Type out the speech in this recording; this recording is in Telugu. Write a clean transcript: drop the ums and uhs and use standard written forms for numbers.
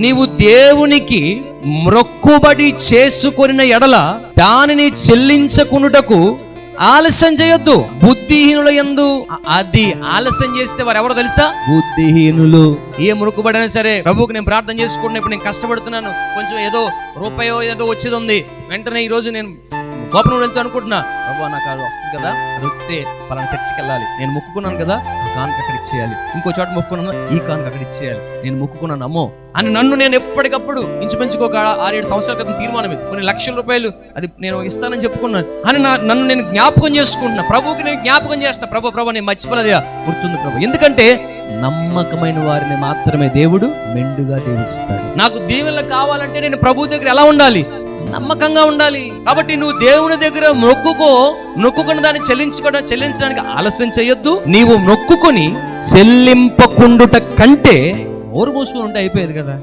నీవు దేవునికి మ్రొక్కుబడి చేసుకొనిన ఎడల దానిని చెల్లించకునుటకు ఆలస్యం చేయొద్దు. బుద్ధిహీనుల యందు అది ఆలస్యం చేస్తే వారు ఎవరో తెలుసా? బుద్ధిహీనులు. ఏ మొక్కుబడి అయినా సరే, ప్రభువుకి నేను ప్రార్థన చేసుకుంటున్నా, ఇప్పుడు నేను కష్టపడుతున్నాను, కొంచెం ఏదో రూపాయో ఏదో వచ్చేది ఉంది, వెంటనే ఈ రోజు నేను గోపనం వెళ్తూ అనుకుంటున్నా, ప్రభు నాకు అది వస్తుంది కదా, అది వస్తే పలానా చర్చికి వెళ్ళాలి, నేను మొక్కుకున్నాను కదా, ఆ కానుక అక్కడ ఇచ్చేయాలి, ఇంకో చోట మొక్కుకున్నాను, ఈ కానుక అక్కడ ఇచ్చేయాలి, నేను మొక్కుకున్నాను అమ్మో అని నన్ను నేను ఎప్పటికప్పుడు ఇంచుమించుకు ఒక 6-7 సంవత్సరాల క్రితం తీర్మానం ఇది, కొన్ని లక్షల రూపాయలు అది నేను ఇస్తానని చెప్పుకున్నాను అని నన్ను నేను జ్ఞాపకం చేసుకుంటున్నా, ప్రభువుకి నేను జ్ఞాపకం చేస్తున్నా, ప్రభు నేను మర్చిపోలేదా, గుర్తుంది ప్రభు. ఎందుకంటే నమ్మకమైన వారిని మాత్రమే దేవుడు మెండుగా దీవిస్తాడు. నాకు దీవెనలు కావాలంటే నేను ప్రభు దగ్గర ఎలా ఉండాలి? నమ్మకంగా ఉండాలి. కాబట్టి నువ్వు దేవుని దగ్గర మొక్కుకుని దాన్ని చెల్లించడానికి ఆలస్యం చేయొద్దు. నీవు మొక్కుకొని చెల్లింపకుండుట కంటే నోరు మూసుకుని ఉంటే అయిపోయేది కదా.